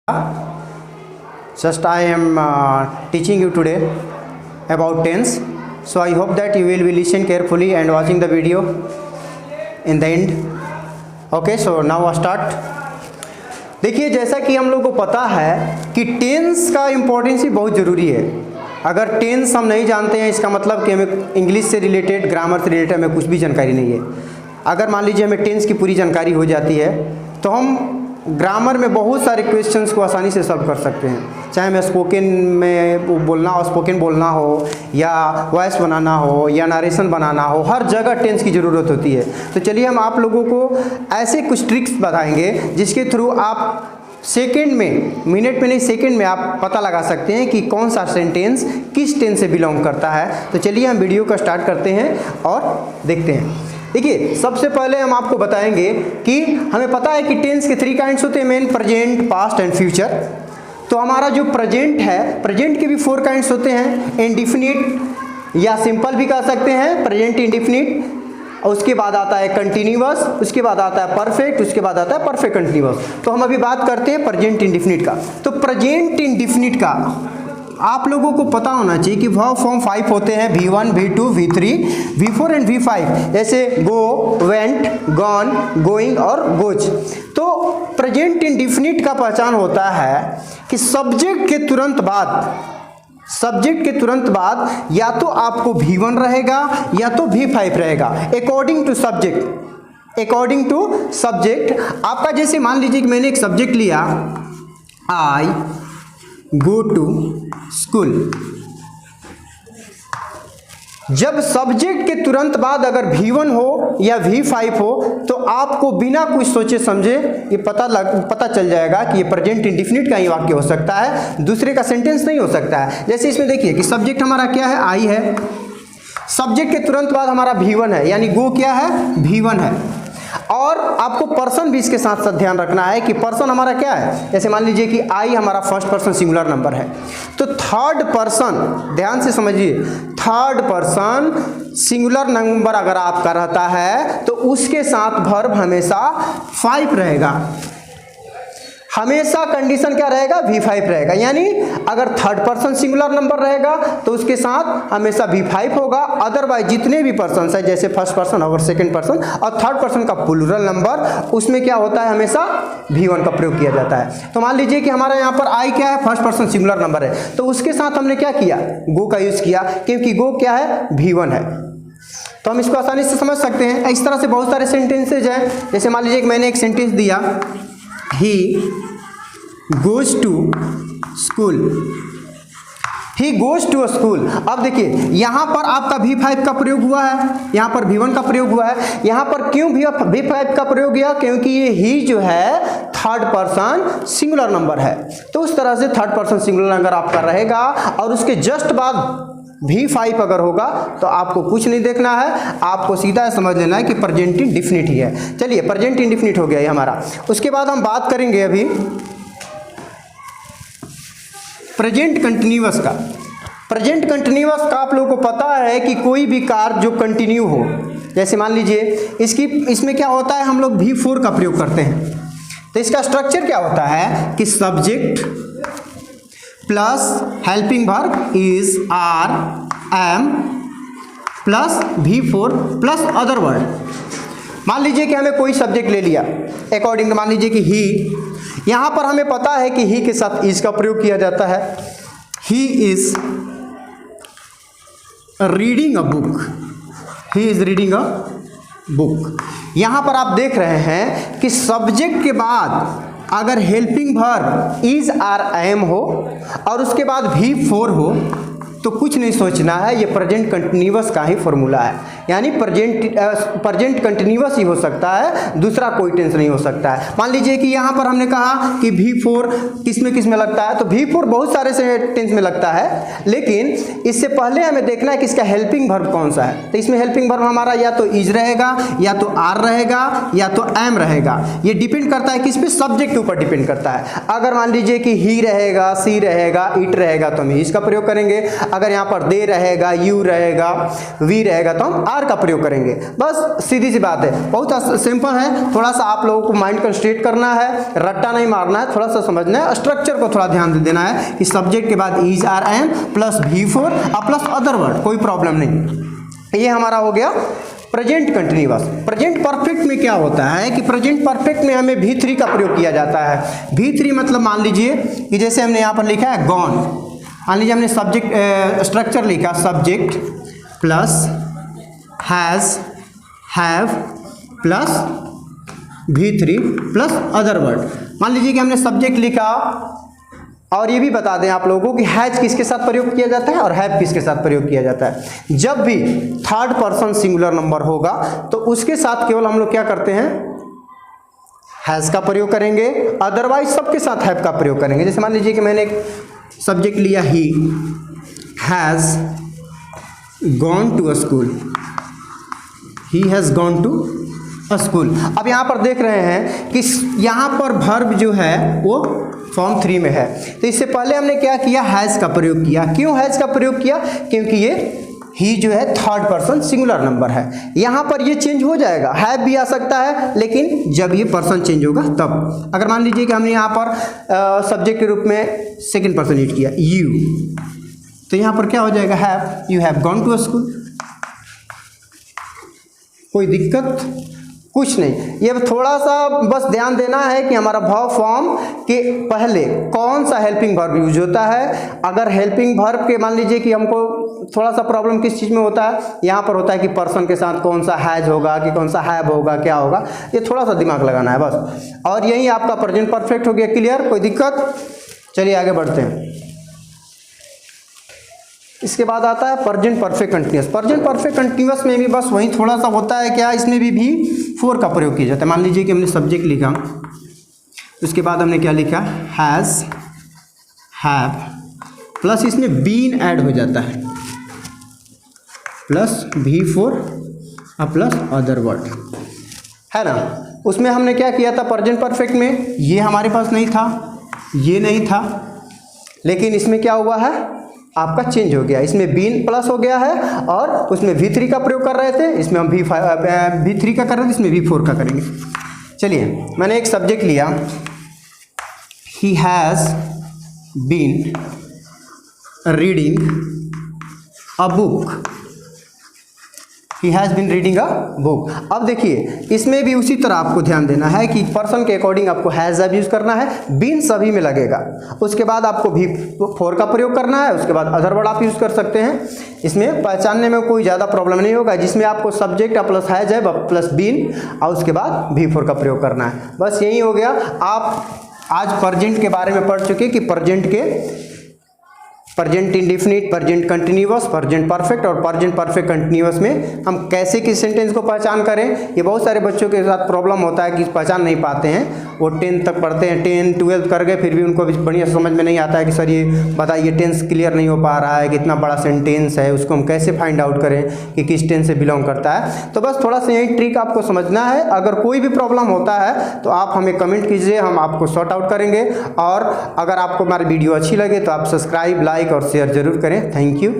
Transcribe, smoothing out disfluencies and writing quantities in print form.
Just I am teaching you today about tense. So I hope that you will be listen carefully and watching the video in the end. Okay, so now start. देखिए, जैसा कि हम लोग को पता है कि tense का इम्पोर्टेंस ही बहुत ज़रूरी है। अगर टेंस हम नहीं जानते हैं, इसका मतलब कि हमें इंग्लिश से रिलेटेड, ग्रामर से रिलेटेड हमें कुछ भी जानकारी नहीं है। अगर मान लीजिए हमें टेंस की पूरी जानकारी हो जाती है तो हम ग्रामर में बहुत सारे क्वेश्चंस को आसानी से सॉल्व कर सकते हैं। चाहे हमें स्पोकन में बोलना हो, स्पोकन बोलना हो, या वॉइस बनाना हो, या नरेशन बनाना हो, हर जगह टेंस की ज़रूरत होती है। तो चलिए हम आप लोगों को ऐसे कुछ ट्रिक्स बताएंगे जिसके थ्रू आप सेकंड में, मिनट में नहीं सेकंड में आप पता लगा सकते हैं कि कौन सा सेंटेंस किस टेंस से बिलोंग करता है। तो चलिए हम वीडियो का स्टार्ट करते हैं और देखते हैं। देखिए, सबसे पहले हम आपको बताएंगे कि हमें पता है कि टेंस के 3 काइंड्स होते हैं, main, present, past and future. तो हमारा जो प्रेजेंट है, प्रेजेंट के भी 4 काइंड्स होते हैं, इंडिफिनिट या सिंपल भी कह सकते हैं, प्रेजेंट इंडिफिनिट। उसके बाद आता है कंटिन्यूअस, उसके बाद आता है परफेक्ट, उसके बाद आता है परफेक्ट कंटिन्यूअस। तो हम अभी बात करते हैं प्रेजेंट इंडिफिनिट का। तो प्रेजेंट इंडिफिनिट का आप लोगों को पता होना चाहिए कि वर्ब फॉर्म 5 होते हैं, V1, V2, V3, V4 and V5। जैसे गो, वेंट, गॉन, गोइंग और गोज। तो प्रेजेंट इंडिफिनिट का पहचान होता है कि सब्जेक्ट के तुरंत बाद या तो आपको V1 रहेगा या तो V5 रहेगा, अकॉर्डिंग टू सब्जेक्ट। आपका जैसे मान लीजिए कि मैंने एक सब्जेक्ट लिया, आई गो टू स्कूल। जब सब्जेक्ट के तुरंत बाद अगर V1 हो या V5 हो तो आपको बिना कुछ सोचे समझे ये पता चल जाएगा कि ये प्रेजेंट इंडिफिनिट का ही वाक्य हो सकता है, दूसरे का सेंटेंस नहीं हो सकता है। जैसे इसमें देखिए कि सब्जेक्ट हमारा क्या है, आई है। सब्जेक्ट के तुरंत बाद हमारा V1 है, यानी गो क्या है, V1 है। और आपको पर्सन भी इसके साथ साथ ध्यान रखना है कि पर्सन हमारा क्या है। जैसे मान लीजिए कि आई हमारा फर्स्ट पर्सन सिंगुलर नंबर है, तो थर्ड पर्सन, ध्यान से समझिए, थर्ड पर्सन सिंगुलर नंबर अगर आपका रहता है तो उसके साथ वर्ब हमेशा 5 रहेगा। हमेशा कंडीशन क्या रहेगा, V5 रहेगा। यानी अगर थर्ड पर्सन सिंगुलर नंबर रहेगा तो उसके साथ हमेशा V5 होगा। अदरवाइज जितने भी पर्सन है, जैसे फर्स्ट पर्सन और सेकंड पर्सन और थर्ड पर्सन का प्लूरल नंबर, उसमें क्या होता है, हमेशा V1 का प्रयोग किया जाता है। तो मान लीजिए कि हमारा यहाँ पर आई क्या है, फर्स्ट पर्सन सिंगुलर नंबर है, तो उसके साथ हमने क्या किया, गो का यूज किया, क्योंकि गो क्या है, V1 है। तो हम इसको आसानी से समझ सकते हैं। इस तरह से बहुत सारे सेंटेंसेज हैं। जैसे मान लीजिए कि मैंने एक सेंटेंस दिया, he goes to school, he goes to school. अब देखिए यहाँ पर आपका V5 का प्रयोग हुआ है, यहाँ पर V1 का प्रयोग हुआ है। यहाँ पर क्यों V5 का प्रयोग किया, क्योंकि ये ही जो है थर्ड पर्सन सिंगुलर नंबर है। तो उस तरह से थर्ड पर्सन सिंगुलर नंबर आपका रहेगा और उसके जस्ट बाद V5 अगर होगा तो आपको कुछ नहीं देखना है, आपको सीधा समझ लेना है कि प्रेजेंट इंडिफिनिट ही है। चलिए, प्रेजेंट इंडिफिनिट हो गया ये हमारा। उसके बाद हम बात करेंगे अभी प्रेजेंट कंटिन्यूअस का। प्रेजेंट कंटिन्यूअस का आप लोगों को पता है कि कोई भी कार्य जो कंटिन्यू हो, जैसे मान लीजिए इसमें क्या होता है, हम लोग V4 का प्रयोग करते हैं। तो इसका स्ट्रक्चर क्या होता है कि subject plus helping verb is are am plus V4 plus other word. मान लीजिए कि हमें कोई सब्जेक्ट ले लिया, अकॉर्डिंग मान लीजिए कि ही, यहाँ पर हमें पता है कि ही के साथ इज का प्रयोग किया जाता है। He is reading a book, he is reading a book. यहाँ पर आप देख रहे हैं कि सब्जेक्ट के बाद अगर helping verb is are am हो और उसके बाद V4 हो तो कुछ नहीं सोचना है, ये प्रेजेंट कंटिन्यूअस का ही फॉर्मूला है। यानी प्रेजेंट कंटिन्यूअस ही हो सकता है, दूसरा कोई टेंस नहीं हो सकता है। मान लीजिए कि यहाँ पर हमने कहा कि V4 किस में लगता है, तो V4 बहुत सारे से टेंस में लगता है, लेकिन इससे पहले हमें देखना है कि इसका हेल्पिंग वर्ब कौन सा है। तो इसमें हेल्पिंग वर्ब हमारा या तो इज रहेगा, या तो आर रहेगा, या तो एम रहेगा। ये डिपेंड करता है किस पे, सब्जेक्ट के ऊपर डिपेंड करता है। अगर मान लीजिए कि ही रहेगा, सी रहेगा, इट रहेगा तो हम इसका प्रयोग करेंगे। अगर यहाँ पर दे रहेगा, यू रहेगा, वी रहेगा तो हम आर का प्रयोग करेंगे। बस सीधी सी बात है, बहुत सिंपल है। थोड़ा सा आप लोगों को माइंड कंस्ट्रेट करना है, रट्टा नहीं मारना है, थोड़ा सा समझना है, स्ट्रक्चर को थोड़ा ध्यान देना है कि सब्जेक्ट के बाद is are am plus V4 और प्लस अदर वर्ड, कोई प्रॉब्लम नहीं। ये हमारा हो गया प्रेजेंट कंटिन्यूअस। प्रेजेंट परफेक्ट में क्या होता है कि प्रेजेंट परफेक्ट में हमें V3 का प्रयोग किया जाता है। V3 मतलब मान लीजिए कि जैसे हमने यहाँ पर लिखा है गॉन, मान लीजिए हमने सब्जेक्ट स्ट्रक्चर लिखा subject plus has have plus V3 plus other word. मान लीजिए कि हमने सब्जेक्ट लिखा, और ये भी बता दें आप लोगों को कि हैज किसके साथ प्रयोग किया जाता है और हैव किसके साथ प्रयोग किया जाता है। जब भी थर्ड पर्सन सिंगुलर नंबर होगा तो उसके साथ केवल हम लोग क्या करते हैं, हैज का प्रयोग करेंगे, अदरवाइज सबके साथ हैव का प्रयोग करेंगे। जैसे मान लीजिए कि मैंने एक सब्जेक्ट लिया he has gone to a school, he has gone to a school. अब यहाँ पर देख रहे हैं कि यहाँ पर वर्ब जो है वो फॉर्म 3 में है, तो इससे पहले हमने क्या किया, हैज़ का प्रयोग किया। क्यों हैज़ का प्रयोग किया, क्योंकि ये ही जो है थर्ड पर्सन सिंगुलर नंबर है। यहाँ पर ये चेंज हो जाएगा, हैव भी आ सकता है, लेकिन जब ये पर्सन चेंज होगा तब। अगर मान लीजिए कि हमने यहाँ पर सब्जेक्ट के रूप में सेकंड पर्सन यूज किया यू, तो यहाँ पर क्या हो जाएगा, have, you have gone to a school. कोई दिक्कत कुछ नहीं। ये थोड़ा सा बस ध्यान देना है कि हमारा वर्ब फॉर्म के पहले कौन सा हेल्पिंग वर्ब यूज होता है। अगर हेल्पिंग वर्ब के मान लीजिए कि हमको थोड़ा सा प्रॉब्लम किस चीज़ में होता है, यहाँ पर होता है कि पर्सन के साथ कौन सा हैज होगा कि कौन सा हैव होगा, क्या होगा, ये थोड़ा सा दिमाग लगाना है बस। और यही आपका प्रेजेंट परफेक्ट हो गया क्लियर, कोई दिक्कत। चलिए आगे बढ़ते हैं। इसके बाद आता है present perfect continuous. Present perfect continuous में भी बस वही थोड़ा सा होता है क्या, इसमें भी V4 का प्रयोग किया जाता है। मान लीजिए कि हमने सब्जेक्ट लिखा, उसके बाद हमने क्या लिखा, हैज़ हैव प्लस इसमें बीन ऐड हो जाता है प्लस V4 और प्लस अदर वर्ड, है ना। उसमें हमने क्या किया था प्रेजेंट परफेक्ट में, ये हमारे पास नहीं था, ये नहीं था, लेकिन इसमें क्या हुआ है, आपका चेंज हो गया। इसमें बीन प्लस हो गया है और उसमें V3 का प्रयोग कर रहे थे, इसमें हम V3 का कर रहे थे, इसमें V4 का करेंगे। चलिए मैंने एक सब्जेक्ट लिया, he has been reading a book, he has been reading a book. अब देखिए इसमें भी उसी तरह आपको ध्यान देना है कि पर्सन के अकॉर्डिंग आपको हैज़ अब यूज़ करना है, बीन सभी में लगेगा। उसके बाद आपको V4 का प्रयोग करना है, उसके बाद अदर वर्ड आप यूज़ कर सकते हैं। इसमें पहचानने में कोई ज़्यादा प्रॉब्लम नहीं होगा, जिसमें आपको सब्जेक्ट प्लस हैज़ है प्लस बीन और उसके बाद V4 का प्रयोग करना है। बस यही हो गया। आप आज प्रेजेंट के बारे में पढ़ चुके कि प्रेजेंट के present indefinite, present continuous, present perfect और प्रेजेंट परफेक्ट कंटिन्यूअस में हम कैसे किस सेंटेंस को पहचान करें। ये बहुत सारे बच्चों के साथ प्रॉब्लम होता है कि पहचान नहीं पाते हैं, वो 10th तक पढ़ते हैं, 10th 12th कर गए, फिर भी उनको बढ़िया समझ में नहीं आता है कि सर ये बताइए टेंस क्लियर नहीं हो पा रहा है कि इतना बड़ा सेंटेंस है, उसको हम कैसे फाइंड आउट करें कि किस टेंस से बिलोंग करता है। तो बस थोड़ा सा यही ट्रिक आपको समझना है। अगर कोई भी प्रॉब्लम होता है तो आप हमें कमेंट कीजिए, हम आपको सॉर्ट आउट करेंगे। और अगर आपको हमारी वीडियो अच्छी लगे तो आप सब्सक्राइब, लाइक और शेयर जरूर करें। Thank you.